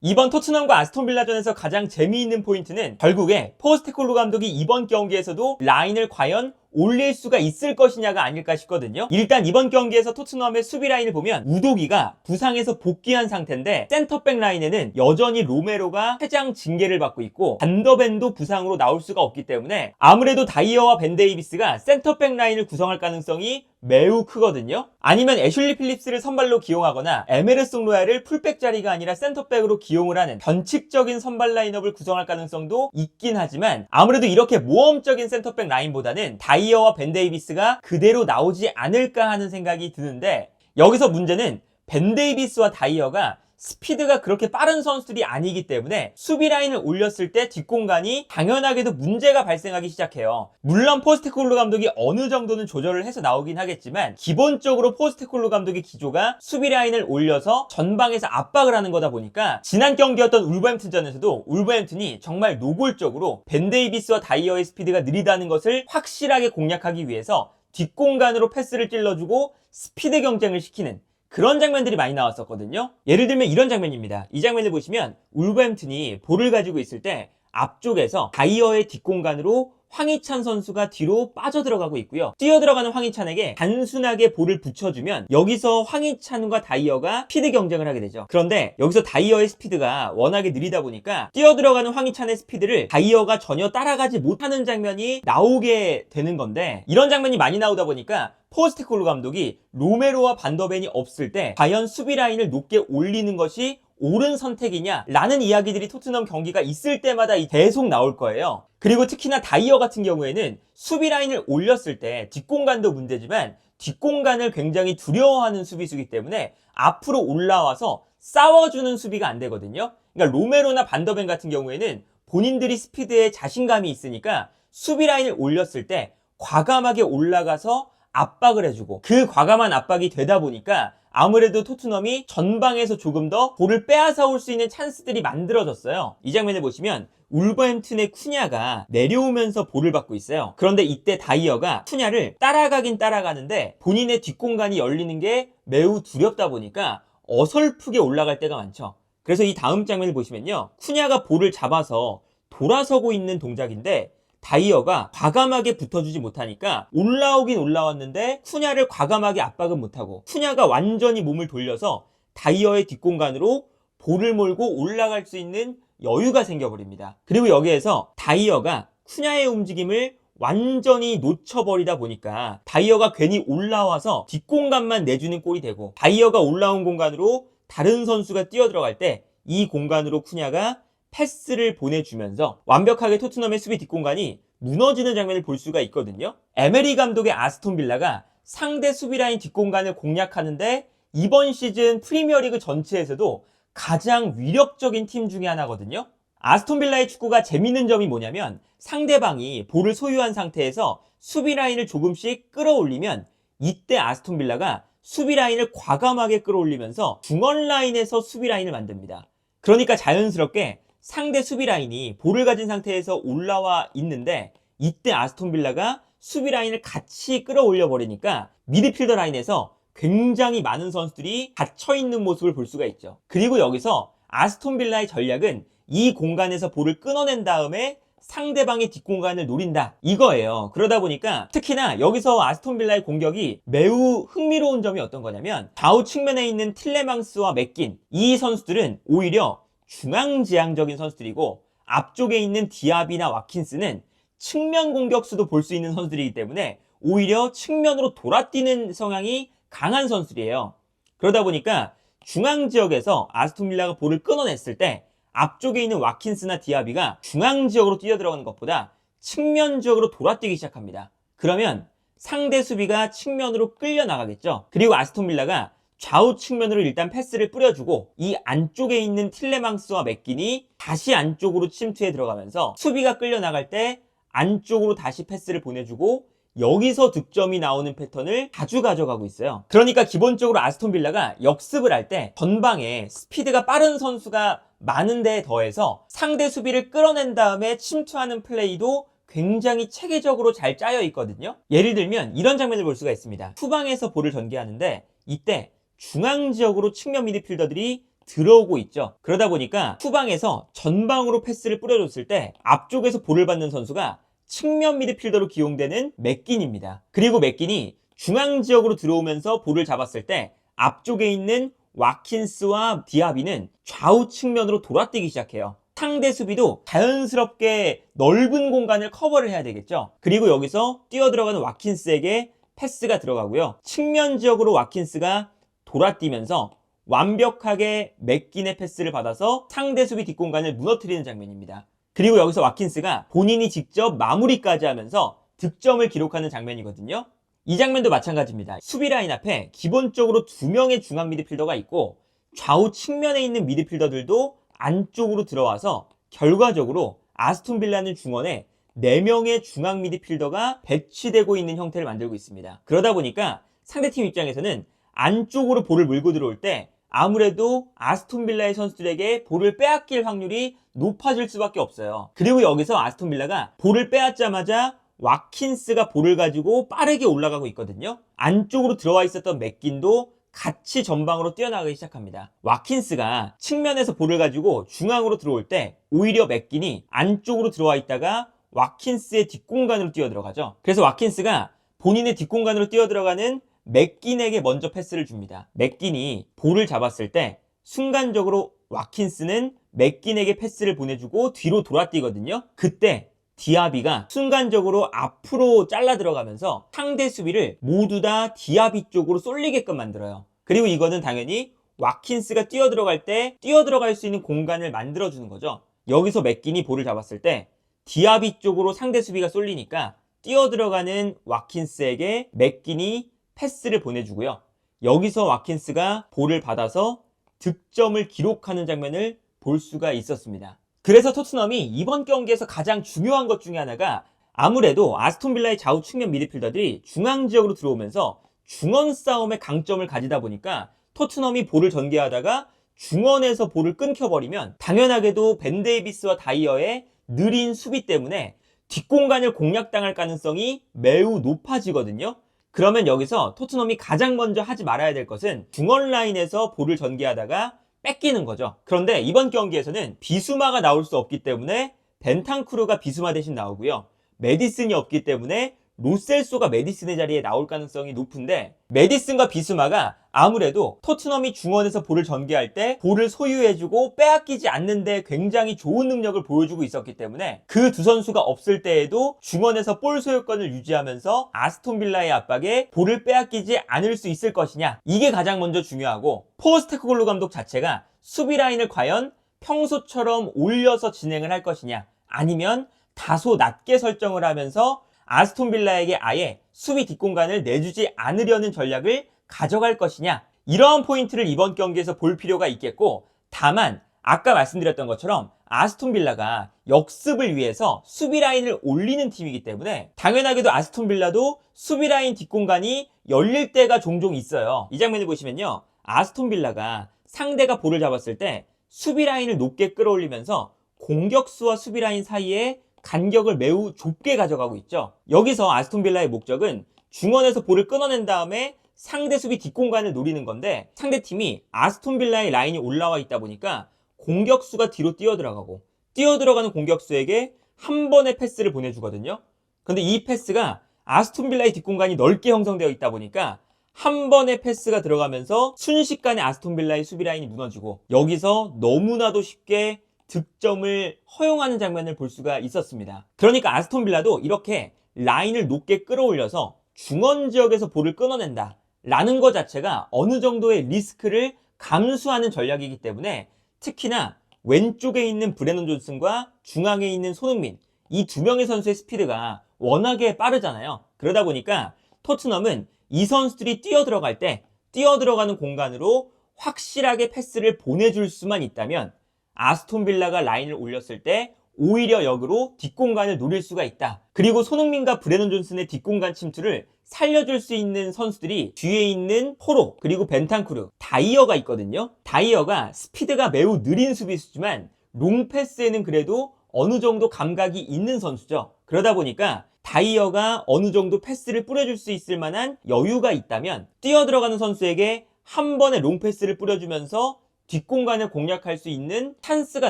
이번 토트넘과 아스톤빌라전에서 가장 재미있는 포인트는 결국에 포스테코글루 감독이 이번 경기에서도 라인을 과연 올릴 수가 있을 것이냐가 아닐까 싶거든요. 일단 이번 경기에서 토트넘의 수비 라인을 보면 우도기가 부상에서 복귀한 상태인데 센터백 라인에는 여전히 로메로가 퇴장 징계를 받고 있고 반더벤도 부상으로 나올 수가 없기 때문에 아무래도 다이어와 벤 데이비스가 센터백 라인을 구성할 가능성이 매우 크거든요. 아니면 애슐리 필립스를 선발로 기용하거나 에메르송 로얄을 풀백 자리가 아니라 센터백으로 기용을 하는 변칙적인 선발 라인업을 구성할 가능성도 있긴 하지만 아무래도 이렇게 모험적인 센터백 라인보다는 다이어와 벤 데이비스가 그대로 나오지 않을까 하는 생각이 드는데, 여기서 문제는 벤 데이비스와 다이어가 스피드가 그렇게 빠른 선수들이 아니기 때문에 수비 라인을 올렸을 때 뒷공간이 당연하게도 문제가 발생하기 시작해요. 물론 포스테코글루 감독이 어느 정도는 조절을 해서 나오긴 하겠지만 기본적으로 포스테코글루 감독의 기조가 수비 라인을 올려서 전방에서 압박을 하는 거다 보니까 지난 경기였던 울버햄튼전에서도 울버햄튼이 정말 노골적으로 벤 데이비스와 다이어의 스피드가 느리다는 것을 확실하게 공략하기 위해서 뒷공간으로 패스를 찔러주고 스피드 경쟁을 시키는 그런 장면들이 많이 나왔었거든요. 예를 들면 이런 장면입니다. 이 장면을 보시면 울버햄튼이 볼을 가지고 있을 때 앞쪽에서 다이어의 뒷공간으로 황희찬 선수가 뒤로 빠져들어가고 있고요. 뛰어들어가는 황희찬에게 단순하게 볼을 붙여주면 여기서 황희찬과 다이어가 스피드 경쟁을 하게 되죠. 그런데 여기서 다이어의 스피드가 워낙에 느리다 보니까 뛰어들어가는 황희찬의 스피드를 다이어가 전혀 따라가지 못하는 장면이 나오게 되는 건데, 이런 장면이 많이 나오다 보니까 포스테코글루 감독이 로메로와 반더벤이 없을 때 과연 수비 라인을 높게 올리는 것이 옳은 선택이냐 라는 이야기들이 토트넘 경기가 있을 때마다 계속 나올 거예요. 그리고 특히나 다이어 같은 경우에는 수비 라인을 올렸을 때 뒷공간도 문제지만 뒷공간을 굉장히 두려워하는 수비수이기 때문에 앞으로 올라와서 싸워주는 수비가 안 되거든요. 그러니까 로메로나 반더벤 같은 경우에는 본인들이 스피드에 자신감이 있으니까 수비 라인을 올렸을 때 과감하게 올라가서 압박을 해주고, 그 과감한 압박이 되다 보니까 아무래도 토트넘이 전방에서 조금 더 볼을 빼앗아 올 수 있는 찬스들이 만들어졌어요. 이 장면을 보시면 울버햄튼의 쿠냐가 내려오면서 볼을 받고 있어요. 그런데 이때 다이어가 쿠냐를 따라가긴 따라가는데 본인의 뒷공간이 열리는 게 매우 두렵다 보니까 어설프게 올라갈 때가 많죠. 그래서 이 다음 장면을 보시면요, 쿠냐가 볼을 잡아서 돌아서고 있는 동작인데 다이어가 과감하게 붙어주지 못하니까 올라오긴 올라왔는데 쿠냐를 과감하게 압박은 못하고 쿠냐가 완전히 몸을 돌려서 다이어의 뒷공간으로 볼을 몰고 올라갈 수 있는 여유가 생겨버립니다. 그리고 여기에서 다이어가 쿠냐의 움직임을 완전히 놓쳐버리다 보니까 다이어가 괜히 올라와서 뒷공간만 내주는 꼴이 되고, 다이어가 올라온 공간으로 다른 선수가 뛰어들어갈 때 이 공간으로 쿠냐가 패스를 보내주면서 완벽하게 토트넘의 수비 뒷공간이 무너지는 장면을 볼 수가 있거든요. 에메리 감독의 아스톤빌라가 상대 수비 라인 뒷공간을 공략하는데 이번 시즌 프리미어리그 전체에서도 가장 위력적인 팀 중에 하나거든요. 아스톤빌라의 축구가 재밌는 점이 뭐냐면 상대방이 볼을 소유한 상태에서 수비 라인을 조금씩 끌어올리면 이때 아스톤빌라가 수비 라인을 과감하게 끌어올리면서 중원 라인에서 수비 라인을 만듭니다. 그러니까 자연스럽게 상대 수비 라인이 볼을 가진 상태에서 올라와 있는데 이때 아스톤빌라가 수비 라인을 같이 끌어올려 버리니까 미드필더 라인에서 굉장히 많은 선수들이 갇혀있는 모습을 볼 수가 있죠. 그리고 여기서 아스톤빌라의 전략은 이 공간에서 볼을 끊어낸 다음에 상대방의 뒷공간을 노린다, 이거예요. 그러다 보니까 특히나 여기서 아스톤빌라의 공격이 매우 흥미로운 점이 어떤 거냐면 좌우 측면에 있는 틸레망스와 맥긴, 이 선수들은 오히려 중앙지향적인 선수들이고 앞쪽에 있는 디아비나 와킨스는 측면 공격수도 볼 수 있는 선수들이기 때문에 오히려 측면으로 돌아뛰는 성향이 강한 선수들이에요. 그러다 보니까 중앙지역에서 아스톤빌라가 볼을 끊어냈을 때 앞쪽에 있는 와킨스나 디아비가 중앙지역으로 뛰어들어가는 것보다 측면 지역으로 돌아뛰기 시작합니다. 그러면 상대 수비가 측면으로 끌려 나가겠죠. 그리고 아스톤빌라가 좌우 측면으로 일단 패스를 뿌려주고 이 안쪽에 있는 틸레망스와 맥긴이 다시 안쪽으로 침투해 들어가면서 수비가 끌려 나갈 때 안쪽으로 다시 패스를 보내주고 여기서 득점이 나오는 패턴을 자주 가져가고 있어요. 그러니까 기본적으로 아스톤빌라가 역습을 할 때 전방에 스피드가 빠른 선수가 많은 데에 더해서 상대 수비를 끌어낸 다음에 침투하는 플레이도 굉장히 체계적으로 잘 짜여 있거든요. 예를 들면 이런 장면을 볼 수가 있습니다. 후방에서 볼을 전개하는데 이때 중앙 지역으로 측면 미드필더들이 들어오고 있죠. 그러다 보니까 후방에서 전방으로 패스를 뿌려줬을 때 앞쪽에서 볼을 받는 선수가 측면 미드필더로 기용되는 맥긴입니다. 그리고 맥긴이 중앙 지역으로 들어오면서 볼을 잡았을 때 앞쪽에 있는 와킨스와 디아비는 좌우 측면으로 돌아뛰기 시작해요. 상대 수비도 자연스럽게 넓은 공간을 커버를 해야 되겠죠. 그리고 여기서 뛰어들어가는 와킨스에게 패스가 들어가고요. 측면 지역으로 와킨스가 돌아뛰면서 완벽하게 맥긴의 패스를 받아서 상대 수비 뒷공간을 무너뜨리는 장면입니다. 그리고 여기서 와킨스가 본인이 직접 마무리까지 하면서 득점을 기록하는 장면이거든요. 이 장면도 마찬가지입니다. 수비 라인 앞에 기본적으로 2명의 중앙 미드필더가 있고 좌우 측면에 있는 미드필더들도 안쪽으로 들어와서 결과적으로 아스톤 빌라는 중원에 4명의 중앙 미드필더가 배치되고 있는 형태를 만들고 있습니다. 그러다 보니까 상대팀 입장에서는 안쪽으로 볼을 몰고 들어올 때 아무래도 아스톤 빌라의 선수들에게 볼을 빼앗길 확률이 높아질 수밖에 없어요. 그리고 여기서 아스톤 빌라가 볼을 빼앗자마자 와킨스가 볼을 가지고 빠르게 올라가고 있거든요. 안쪽으로 들어와 있었던 맥긴도 같이 전방으로 뛰어나가기 시작합니다. 와킨스가 측면에서 볼을 가지고 중앙으로 들어올 때 오히려 맥긴이 안쪽으로 들어와 있다가 와킨스의 뒷공간으로 뛰어들어가죠. 그래서 와킨스가 본인의 뒷공간으로 뛰어들어가는 맥긴에게 먼저 패스를 줍니다. 맥긴이 볼을 잡았을 때 순간적으로 와킨스는 맥긴에게 패스를 보내주고 뒤로 돌아뛰거든요. 그때 디아비가 순간적으로 앞으로 잘라 들어가면서 상대 수비를 모두 다 디아비 쪽으로 쏠리게끔 만들어요. 그리고 이거는 당연히 와킨스가 뛰어들어갈 때 뛰어들어갈 수 있는 공간을 만들어주는 거죠. 여기서 맥긴이 볼을 잡았을 때 디아비 쪽으로 상대 수비가 쏠리니까 뛰어들어가는 와킨스에게 맥긴이 패스를 보내주고요. 여기서 와킨스가 볼을 받아서 득점을 기록하는 장면을 볼 수가 있었습니다. 그래서 토트넘이 이번 경기에서 가장 중요한 것 중에 하나가 아무래도 아스톤 빌라의 좌우 측면 미드필더들이 중앙 지역으로 들어오면서 중원 싸움의 강점을 가지다 보니까 토트넘이 볼을 전개하다가 중원에서 볼을 끊겨버리면 당연하게도 벤 데이비스와 다이어의 느린 수비 때문에 뒷공간을 공략당할 가능성이 매우 높아지거든요. 그러면 여기서 토트넘이 가장 먼저 하지 말아야 될 것은 중원 라인에서 볼을 전개하다가 뺏기는 거죠. 그런데 이번 경기에서는 비수마가 나올 수 없기 때문에 벤탄쿠르가 비수마 대신 나오고요. 메디슨이 없기 때문에 로셀소가 메디슨의 자리에 나올 가능성이 높은데 메디슨과 비수마가 아무래도 토트넘이 중원에서 볼을 전개할 때 볼을 소유해주고 빼앗기지 않는데 굉장히 좋은 능력을 보여주고 있었기 때문에 그 두 선수가 없을 때에도 중원에서 볼 소유권을 유지하면서 아스톤 빌라의 압박에 볼을 빼앗기지 않을 수 있을 것이냐, 이게 가장 먼저 중요하고, 포스테코글루 감독 자체가 수비 라인을 과연 평소처럼 올려서 진행을 할 것이냐, 아니면 다소 낮게 설정을 하면서 아스톤 빌라에게 아예 수비 뒷공간을 내주지 않으려는 전략을 가져갈 것이냐, 이러한 포인트를 이번 경기에서 볼 필요가 있겠고, 다만 아까 말씀드렸던 것처럼 아스톤 빌라가 역습을 위해서 수비 라인을 올리는 팀이기 때문에 당연하게도 아스톤 빌라도 수비 라인 뒷공간이 열릴 때가 종종 있어요. 이 장면을 보시면요, 아스톤 빌라가 상대가 볼을 잡았을 때 수비 라인을 높게 끌어올리면서 공격수와 수비 라인 사이에 간격을 매우 좁게 가져가고 있죠. 여기서 아스톤 빌라의 목적은 중원에서 볼을 끊어낸 다음에 상대 수비 뒷공간을 노리는 건데, 상대팀이 아스톤 빌라의 라인이 올라와 있다 보니까 공격수가 뒤로 뛰어들어가고 뛰어들어가는 공격수에게 한 번의 패스를 보내주거든요. 근데 이 패스가 아스톤 빌라의 뒷공간이 넓게 형성되어 있다 보니까 한 번의 패스가 들어가면서 순식간에 아스톤 빌라의 수비 라인이 무너지고 여기서 너무나도 쉽게 득점을 허용하는 장면을 볼 수가 있었습니다. 그러니까 아스톤 빌라도 이렇게 라인을 높게 끌어올려서 중원 지역에서 볼을 끊어낸다 라는 것 자체가 어느 정도의 리스크를 감수하는 전략이기 때문에, 특히나 왼쪽에 있는 브레넌 존슨과 중앙에 있는 손흥민, 이 두 명의 선수의 스피드가 워낙에 빠르잖아요. 그러다 보니까 토트넘은 이 선수들이 뛰어들어갈 때 뛰어들어가는 공간으로 확실하게 패스를 보내줄 수만 있다면 아스톤 빌라가 라인을 올렸을 때 오히려 역으로 뒷공간을 노릴 수가 있다. 그리고 손흥민과 브레넌 존슨의 뒷공간 침투를 살려줄 수 있는 선수들이 뒤에 있는 포로, 그리고 벤탄쿠르, 다이어가 있거든요. 다이어가 스피드가 매우 느린 수비수지만 롱패스에는 그래도 어느 정도 감각이 있는 선수죠. 그러다 보니까 다이어가 어느 정도 패스를 뿌려줄 수 있을 만한 여유가 있다면 뛰어들어가는 선수에게 한 번의 롱패스를 뿌려주면서 뒷공간을 공략할 수 있는 찬스가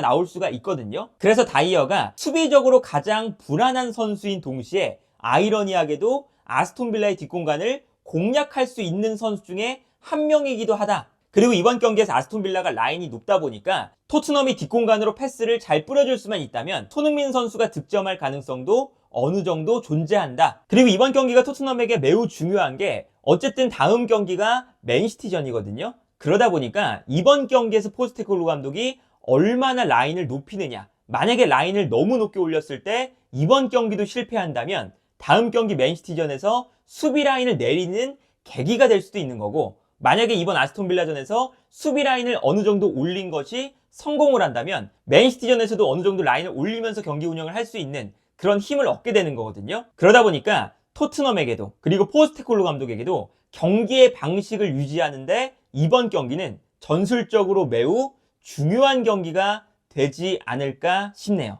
나올 수가 있거든요. 그래서 다이어가 수비적으로 가장 불안한 선수인 동시에 아이러니하게도 아스톤 빌라의 뒷공간을 공략할 수 있는 선수 중에 한 명이기도 하다. 그리고 이번 경기에서 아스톤 빌라가 라인이 높다 보니까 토트넘이 뒷공간으로 패스를 잘 뿌려줄 수만 있다면 손흥민 선수가 득점할 가능성도 어느 정도 존재한다. 그리고 이번 경기가 토트넘에게 매우 중요한 게 어쨌든 다음 경기가 맨시티전이거든요. 그러다 보니까 이번 경기에서 포스테코글루 감독이 얼마나 라인을 높이느냐. 만약에 라인을 너무 높게 올렸을 때 이번 경기도 실패한다면 다음 경기 맨시티전에서 수비 라인을 내리는 계기가 될 수도 있는 거고, 만약에 이번 아스톤 빌라전에서 수비 라인을 어느 정도 올린 것이 성공을 한다면 맨시티전에서도 어느 정도 라인을 올리면서 경기 운영을 할 수 있는 그런 힘을 얻게 되는 거거든요. 그러다 보니까 토트넘에게도 그리고 포스테코글루 감독에게도 경기의 방식을 유지하는데 이번 경기는 전술적으로 매우 중요한 경기가 되지 않을까 싶네요.